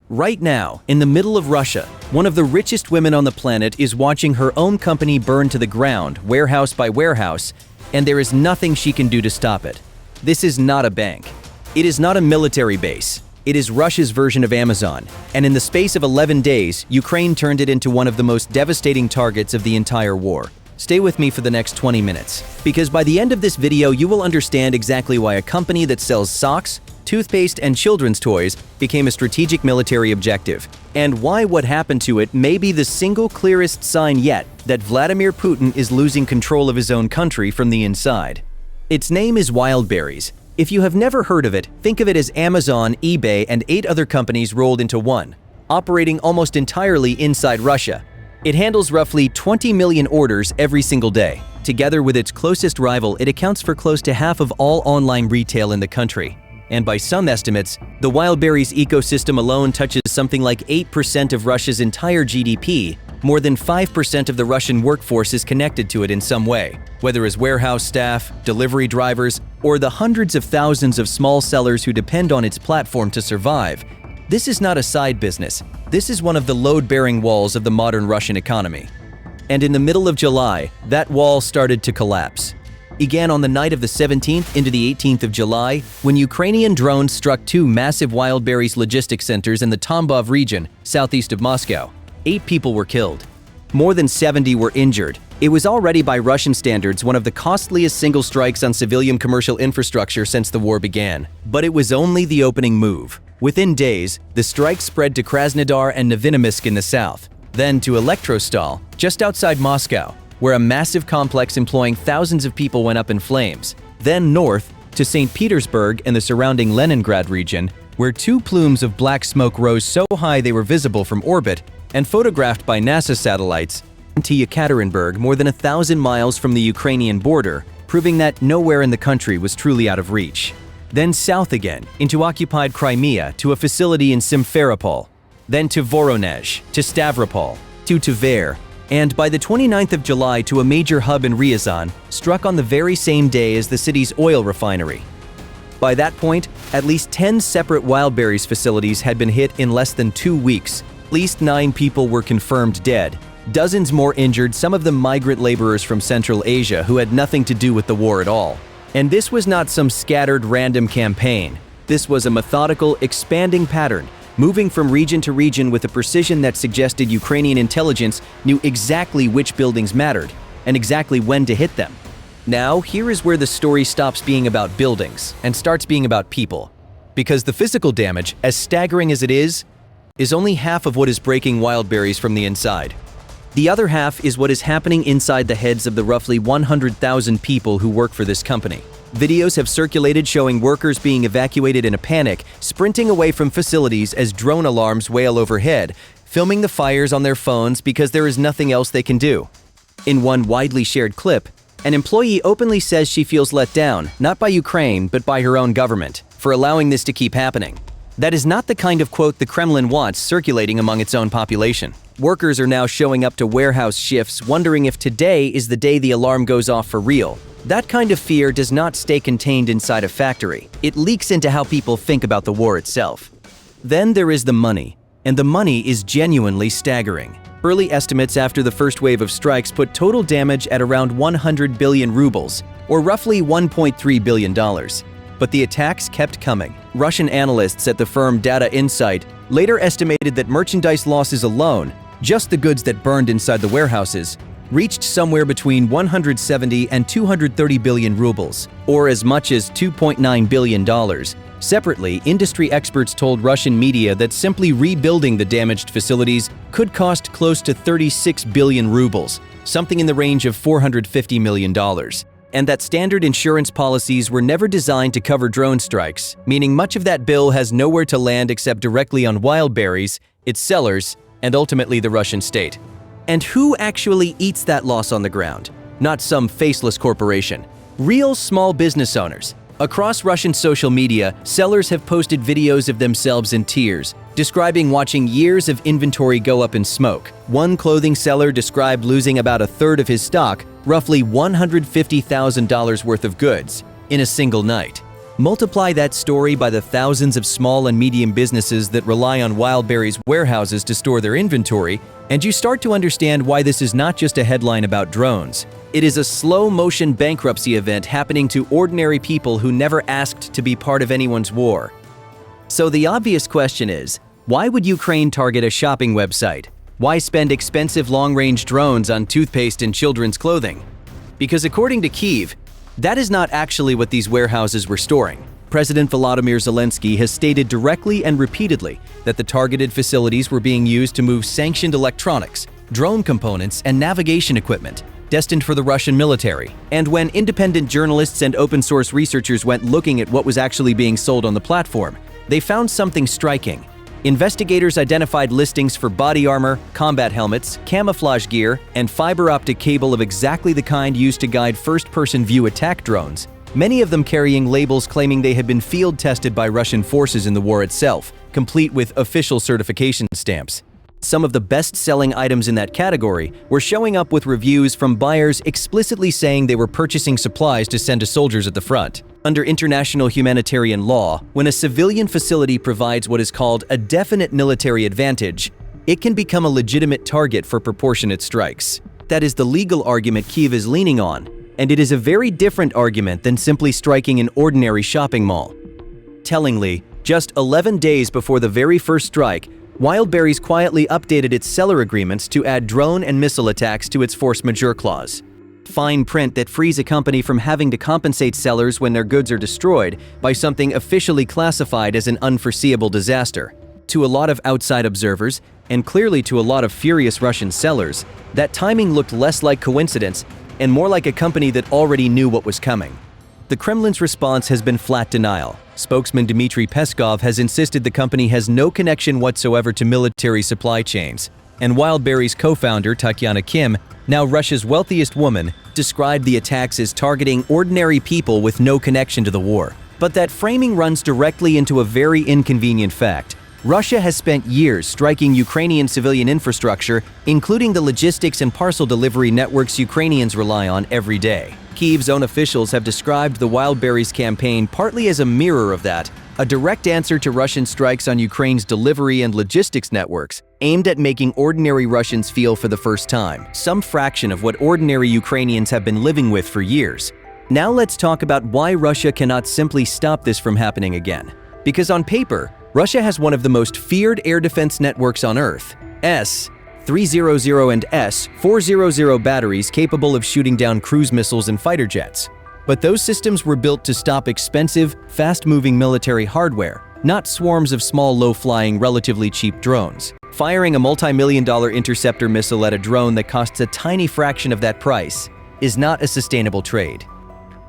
Right now, in the middle of Russia, one of the richest women on the planet is watching her own company burn to the ground, warehouse by warehouse, and there is nothing she can do to stop it. This is not a bank. It is not a military base. It is Russia's version of Amazon, and in the space of 11 days, Ukraine turned it into one of the most devastating targets of the entire war. Stay with me for the next 20 minutes, because by the end of this video, you will understand exactly why a company that sells socks, toothpaste, and children's toys became a strategic military objective, and why what happened to it may be the single clearest sign yet that Vladimir Putin is losing control of his own country from the inside. Its name is Wildberries. If you have never heard of it, think of it as Amazon, eBay, and 8 other companies rolled into one, operating almost entirely inside Russia. It handles roughly 20 million orders every single day. Together with its closest rival, it accounts for close to half of all online retail in the country. And by some estimates, the Wildberries ecosystem alone touches something like 8% of Russia's entire GDP. More than 5% of the Russian workforce is connected to it in some way, whether as warehouse staff, delivery drivers, or the hundreds of thousands of small sellers who depend on its platform to survive. This is not a side business. This is one of the load-bearing walls of the modern Russian economy. And in the middle of July, that wall started to collapse. Began on the night of the 17th into the 18th of July, when Ukrainian drones struck 2 massive Wildberries logistics centers in the Tambov region, southeast of Moscow. 8 people were killed. More than 70 were injured. It was already, by Russian standards, one of the costliest single strikes on civilian commercial infrastructure since the war began. But it was only the opening move. Within days, the strike spread to Krasnodar and Novorossiysk in the south, then to Elektrostal, just outside Moscow, where a massive complex employing thousands of people went up in flames, then north to St. Petersburg and the surrounding Leningrad region, where 2 plumes of black smoke rose so high they were visible from orbit and photographed by NASA satellites, to Yekaterinburg, more than 1,000 miles from the Ukrainian border, proving that nowhere in the country was truly out of reach. Then south again, into occupied Crimea, to a facility in Simferopol, then to Voronezh, to Stavropol, to Tver, and by the 29th of July to a major hub in Ryazan, struck on the very same day as the city's oil refinery. By that point, at least 10 separate Wildberries facilities had been hit in less than 2 weeks. At least 9 people were confirmed dead, dozens more injured, some of them migrant laborers from Central Asia who had nothing to do with the war at all. And this was not some scattered random campaign. This was a methodical, expanding pattern, moving from region to region with a precision that suggested Ukrainian intelligence knew exactly which buildings mattered and exactly when to hit them. Now, here is where the story stops being about buildings and starts being about people. Because the physical damage, as staggering as it is only half of what is breaking Wildberries from the inside. The other half is what is happening inside the heads of the roughly 100,000 people who work for this company. Videos have circulated showing workers being evacuated in a panic, sprinting away from facilities as drone alarms wail overhead, filming the fires on their phones because there is nothing else they can do. In one widely shared clip, an employee openly says she feels let down, not by Ukraine, but by her own government, for allowing this to keep happening. That is not the kind of quote the Kremlin wants circulating among its own population. Workers are now showing up to warehouse shifts wondering if today is the day the alarm goes off for real. That kind of fear does not stay contained inside a factory. It leaks into how people think about the war itself. Then there is the money, and the money is genuinely staggering. Early estimates after the first wave of strikes put total damage at around 100 billion rubles, or roughly $1.3 billion. But the attacks kept coming. Russian analysts at the firm Data Insight later estimated that merchandise losses alone, just the goods that burned inside the warehouses, reached somewhere between 170 and 230 billion rubles, or as much as $2.9 billion. Separately, industry experts told Russian media that simply rebuilding the damaged facilities could cost close to 36 billion rubles, something in the range of $450 million. And that standard insurance policies were never designed to cover drone strikes, meaning much of that bill has nowhere to land except directly on Wildberries, its sellers, and ultimately the Russian state. And who actually eats that loss on the ground? Not some faceless corporation. Real small business owners. Across Russian social media, sellers have posted videos of themselves in tears, describing watching years of inventory go up in smoke. One clothing seller described losing about a third of his stock, roughly $150,000 worth of goods, in a single night. Multiply that story by the thousands of small and medium businesses that rely on Wildberries warehouses to store their inventory, and you start to understand why this is not just a headline about drones. It is a slow-motion bankruptcy event happening to ordinary people who never asked to be part of anyone's war. So the obvious question is, why would Ukraine target a shopping website? Why spend expensive long-range drones on toothpaste and children's clothing? Because according to Kyiv, that is not actually what these warehouses were storing. President Volodymyr Zelensky has stated directly and repeatedly that the targeted facilities were being used to move sanctioned electronics, drone components, and navigation equipment destined for the Russian military. And when independent journalists and open-source researchers went looking at what was actually being sold on the platform, they found something striking. Investigators identified listings for body armor, combat helmets, camouflage gear, and fiber optic cable of exactly the kind used to guide first-person view attack drones, many of them carrying labels claiming they had been field tested by Russian forces in the war itself, complete with official certification stamps. Some of the best-selling items in that category were showing up with reviews from buyers explicitly saying they were purchasing supplies to send to soldiers at the front. Under international humanitarian law, when a civilian facility provides what is called a definite military advantage, it can become a legitimate target for proportionate strikes. That is the legal argument Kyiv is leaning on, and it is a very different argument than simply striking an ordinary shopping mall. Tellingly, just 11 days before the very first strike, Wildberries quietly updated its seller agreements to add drone and missile attacks to its force majeure clause. Fine print that frees a company from having to compensate sellers when their goods are destroyed by something officially classified as an unforeseeable disaster. To a lot of outside observers, and clearly to a lot of furious Russian sellers, that timing looked less like coincidence and more like a company that already knew what was coming. The Kremlin's response has been flat denial. Spokesman Dmitry Peskov has insisted the company has no connection whatsoever to military supply chains. And Wildberries co-founder Tatyana Kim, now Russia's wealthiest woman, described the attacks as targeting ordinary people with no connection to the war. But that framing runs directly into a very inconvenient fact. Russia has spent years striking Ukrainian civilian infrastructure, including the logistics and parcel delivery networks Ukrainians rely on every day. Kyiv's own officials have described the Wildberries campaign partly as a mirror of that, a direct answer to Russian strikes on Ukraine's delivery and logistics networks, aimed at making ordinary Russians feel for the first time some fraction of what ordinary Ukrainians have been living with for years. Now let's talk about why Russia cannot simply stop this from happening again. Because on paper, Russia has one of the most feared air defense networks on Earth, S-300 and S-400 batteries capable of shooting down cruise missiles and fighter jets. But those systems were built to stop expensive, fast-moving military hardware, not swarms of small, low-flying, relatively cheap drones. Firing a multi-million-dollar interceptor missile at a drone that costs a tiny fraction of that price is not a sustainable trade.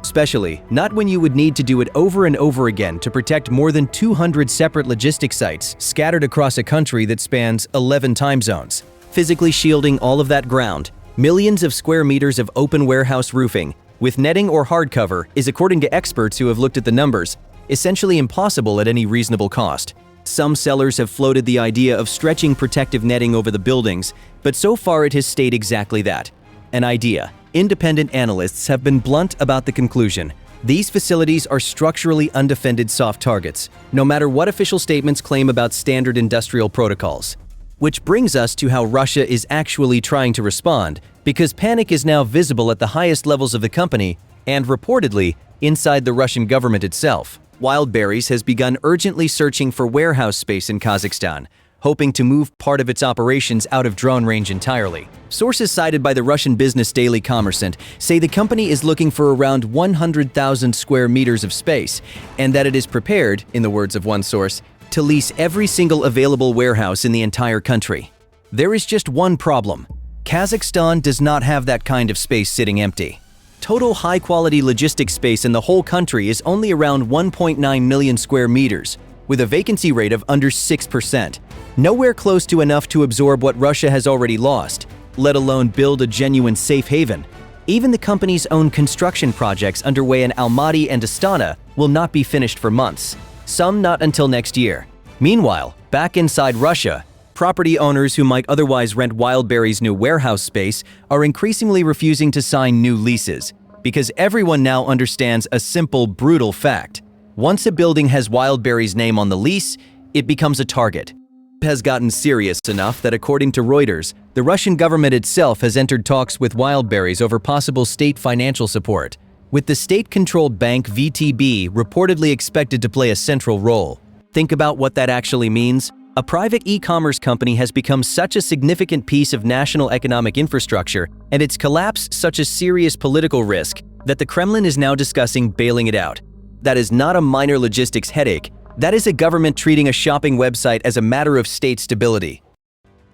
Especially not when you would need to do it over and over again to protect more than 200 separate logistics sites scattered across a country that spans 11 time zones. Physically shielding all of that ground, millions of square meters of open warehouse roofing, with netting or hardcover is, according to experts who have looked at the numbers, essentially impossible at any reasonable cost. Some sellers have floated the idea of stretching protective netting over the buildings, but so far it has stayed exactly that, an idea. Independent analysts have been blunt about the conclusion. These facilities are structurally undefended soft targets, no matter what official statements claim about standard industrial protocols. Which brings us to how Russia is actually trying to respond, because panic is now visible at the highest levels of the company and, reportedly, inside the Russian government itself. Wildberries has begun urgently searching for warehouse space in Kazakhstan, hoping to move part of its operations out of drone range entirely. Sources cited by the Russian business daily Kommersant say the company is looking for around 100,000 square meters of space, and that it is prepared, in the words of one source, to lease every single available warehouse in the entire country. There is just one problem. Kazakhstan does not have that kind of space sitting empty. Total high-quality logistics space in the whole country is only around 1.9 million square meters, with a vacancy rate of under 6%. Nowhere close to enough to absorb what Russia has already lost, let alone build a genuine safe haven. Even the company's own construction projects underway in Almaty and Astana will not be finished for months, some not until next year. Meanwhile, back inside Russia, property owners who might otherwise rent Wildberries' new warehouse space are increasingly refusing to sign new leases, because everyone now understands a simple, brutal fact. Once a building has Wildberries' name on the lease, it becomes a target. It has gotten serious enough that, according to Reuters, the Russian government itself has entered talks with Wildberries over possible state financial support, with the state-controlled bank VTB reportedly expected to play a central role. Think about what that actually means. A private e-commerce company has become such a significant piece of national economic infrastructure, and its collapse such a serious political risk, that the Kremlin is now discussing bailing it out. That is not a minor logistics headache. That is a government treating a shopping website as a matter of state stability.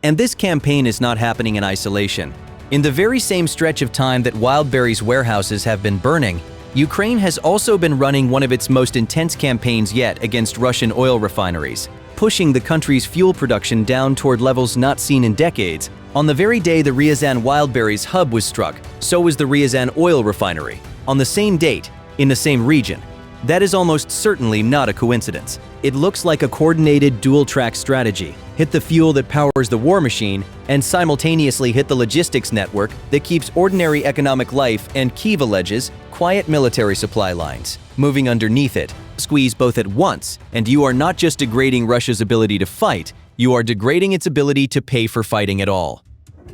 And this campaign is not happening in isolation. In the very same stretch of time that Wildberries' warehouses have been burning, Ukraine has also been running one of its most intense campaigns yet against Russian oil refineries, pushing the country's fuel production down toward levels not seen in decades. On the very day the Ryazan Wildberries hub was struck, so was the Ryazan oil refinery. On the same date, in the same region. That is almost certainly not a coincidence. It looks like a coordinated dual-track strategy. Hit the fuel that powers the war machine, and simultaneously hit the logistics network that keeps ordinary economic life and, Kyiv alleges, quiet military supply lines moving underneath it. Squeeze both at once, and you are not just degrading Russia's ability to fight, you are degrading its ability to pay for fighting at all.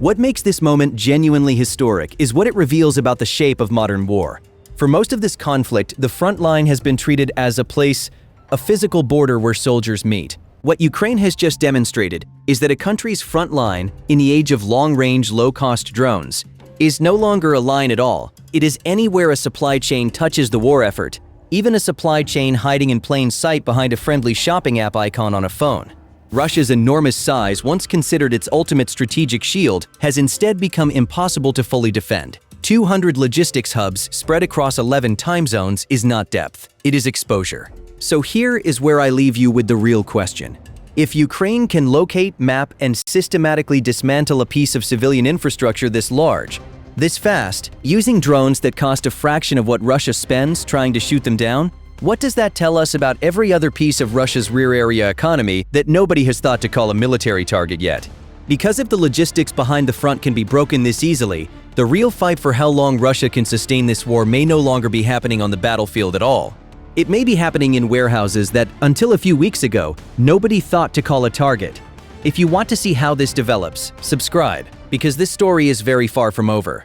What makes this moment genuinely historic is what it reveals about the shape of modern war. For most of this conflict, the front line has been treated as a place, a physical border where soldiers meet. What Ukraine has just demonstrated is that a country's front line, in the age of long-range, low-cost drones, is no longer a line at all. It is anywhere a supply chain touches the war effort, even a supply chain hiding in plain sight behind a friendly shopping app icon on a phone. Russia's enormous size, once considered its ultimate strategic shield, has instead become impossible to fully defend. 200 logistics hubs spread across 11 time zones is not depth, it is exposure. So here is where I leave you with the real question. If Ukraine can locate, map, and systematically dismantle a piece of civilian infrastructure this large, this fast, using drones that cost a fraction of what Russia spends trying to shoot them down, what does that tell us about every other piece of Russia's rear area economy that nobody has thought to call a military target yet? Because if the logistics behind the front can be broken this easily, the real fight for how long Russia can sustain this war may no longer be happening on the battlefield at all. It may be happening in warehouses that, until a few weeks ago, nobody thought to call a target. If you want to see how this develops, subscribe, because this story is very far from over.